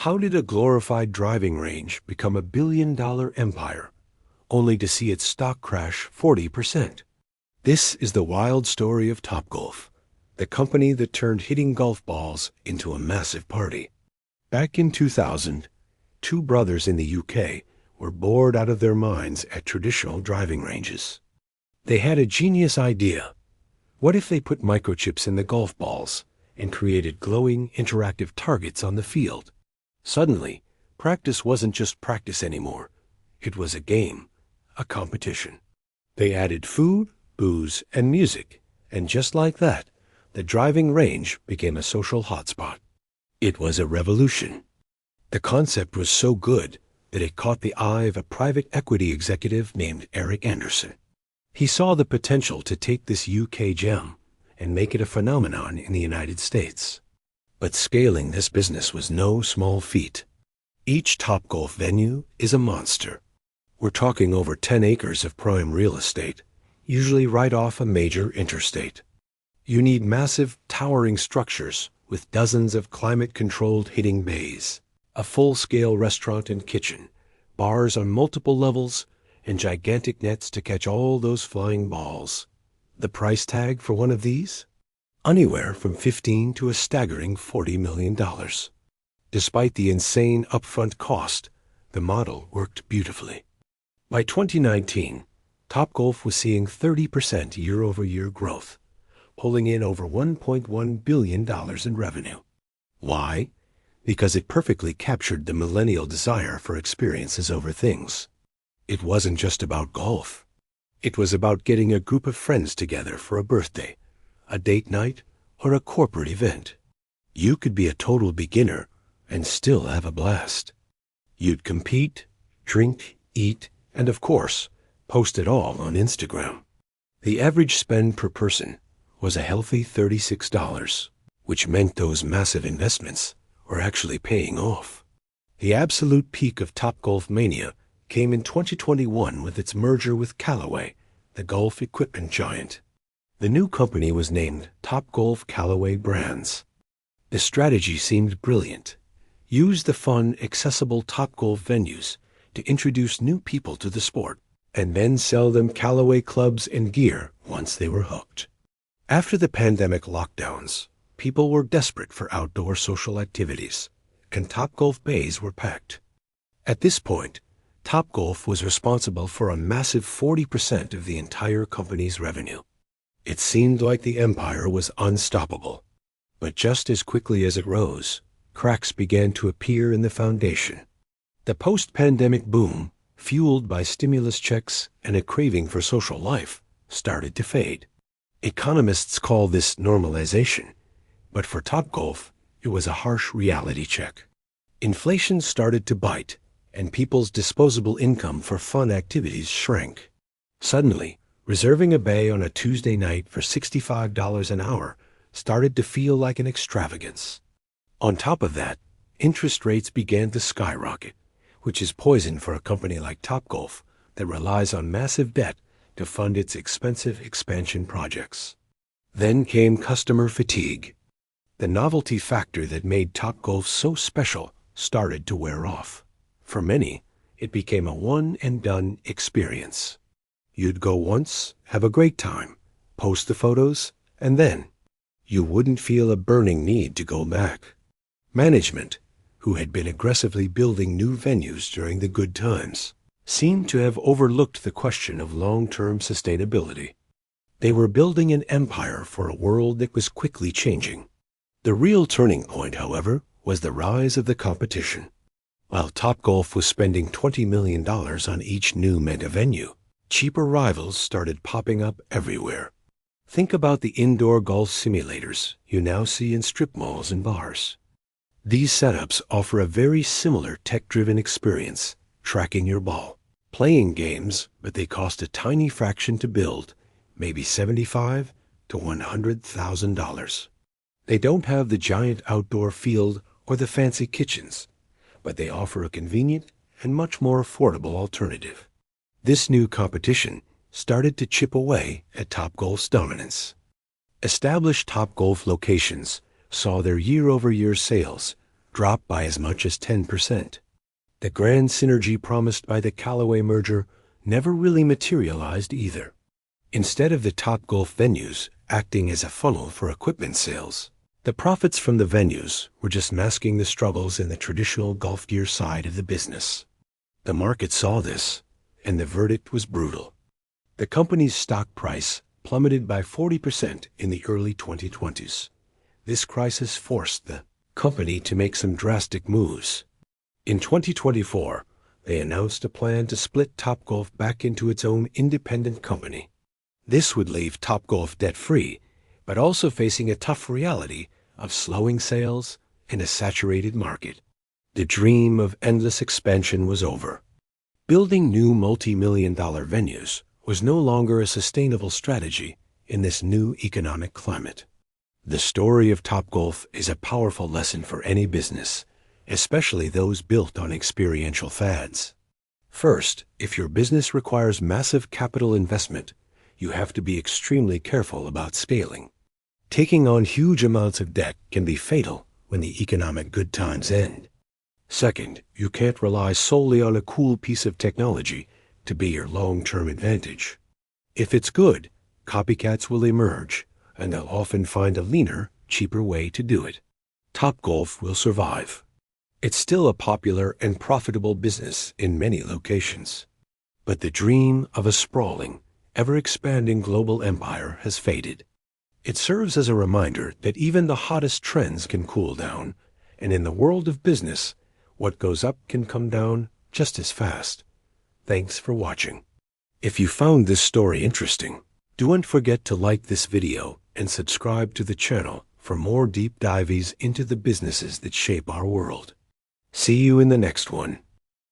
How did a glorified driving range become a billion-dollar empire, only to see its stock crash 40%? This is the wild story of Topgolf, the company that turned hitting golf balls into a massive party. Back in 2000, two brothers in the UK were bored out of their minds at traditional driving ranges. They had a genius idea. What if they put microchips in the golf balls and created glowing, interactive targets on the field? Suddenly, practice wasn't just practice anymore. It was a game, a competition. They added food, booze, and music, and just like that, the driving range became a social hotspot. It was a revolution. The concept was so good that it caught the eye of a private equity executive named Eric Anderson. He saw the potential to take this UK gem and make it a phenomenon in the United States. But scaling this business was no small feat. Each Topgolf venue is a monster. We're talking over 10 acres of prime real estate, usually right off a major interstate. You need massive, towering structures with dozens of climate-controlled hitting bays, a full-scale restaurant and kitchen, bars on multiple levels, and gigantic nets to catch all those flying balls. The price tag for one of these? Anywhere from $15 to a staggering $40 million. Despite the insane upfront cost, the model worked beautifully. By 2019, Topgolf was seeing 30% year-over-year growth, pulling in over $1.1 billion in revenue. Why? Because it perfectly captured the millennial desire for experiences over things. It wasn't just about golf. It was about getting a group of friends together for a birthday, a date night, or a corporate event. You could be a total beginner and still have a blast. You'd compete, drink, eat, and of course, post it all on Instagram. The average spend per person was a healthy $36, which meant those massive investments were actually paying off. The absolute peak of Topgolf mania came in 2021 with its merger with Callaway, the golf equipment giant. The new company was named Topgolf Callaway Brands. The strategy seemed brilliant. Use the fun, accessible Topgolf venues to introduce new people to the sport, and then sell them Callaway clubs and gear once they were hooked. After the pandemic lockdowns, people were desperate for outdoor social activities, and Topgolf bays were packed. At this point, Topgolf was responsible for a massive 40% of the entire company's revenue. It seemed like the empire was unstoppable. But just as quickly as it rose, cracks began to appear in the foundation. The post-pandemic boom, fueled by stimulus checks and a craving for social life, started to fade. Economists call this normalization, but for Topgolf, it was a harsh reality check. Inflation started to bite, and people's disposable income for fun activities shrank. Suddenly, reserving a bay on a Tuesday night for $65 an hour started to feel like an extravagance. On top of that, interest rates began to skyrocket, which is poison for a company like Topgolf that relies on massive debt to fund its expensive expansion projects. Then came customer fatigue. The novelty factor that made Topgolf so special started to wear off. For many, it became a one-and-done experience. You'd go once, have a great time, post the photos, and then you wouldn't feel a burning need to go back. Management, who had been aggressively building new venues during the good times, seemed to have overlooked the question of long-term sustainability. They were building an empire for a world that was quickly changing. The real turning point, however, was the rise of the competition. While Topgolf was spending $20 million on each new mega venue, cheaper rivals started popping up everywhere. Think about the indoor golf simulators you now see in strip malls and bars. These setups offer a very similar tech-driven experience, tracking your ball. Playing games, but they cost a tiny fraction to build, maybe $75,000 to $100,000. They don't have the giant outdoor field or the fancy kitchens, but they offer a convenient and much more affordable alternative. This new competition started to chip away at Topgolf's dominance. Established Topgolf locations saw their year-over-year sales dropped by as much as 10%. The grand synergy promised by the Callaway merger never really materialized either. Instead of the Topgolf venues acting as a funnel for equipment sales, the profits from the venues were just masking the struggles in the traditional golf gear side of the business. The market saw this, and the verdict was brutal. The company's stock price plummeted by 40% in the early 2020s. This crisis forced the company to make some drastic moves. In 2024, they announced a plan to split Topgolf back into its own independent company. This would leave Topgolf debt-free, but also facing a tough reality of slowing sales and a saturated market. The dream of endless expansion was over. Building new multi-million-dollar venues was no longer a sustainable strategy in this new economic climate. The story of Topgolf is a powerful lesson for any business, especially those built on experiential fads. First, if your business requires massive capital investment, you have to be extremely careful about scaling. Taking on huge amounts of debt can be fatal when the economic good times end. Second, you can't rely solely on a cool piece of technology to be your long-term advantage. If it's good, copycats will emerge, and they'll often find a leaner, cheaper way to do it. Topgolf will survive. It's still a popular and profitable business in many locations. But the dream of a sprawling, ever-expanding global empire has faded. It serves as a reminder that even the hottest trends can cool down, and in the world of business, what goes up can come down just as fast. Thanks for watching. If you found this story interesting, don't forget to like this video and subscribe to the channel for more deep dives into the businesses that shape our world. See you in the next one.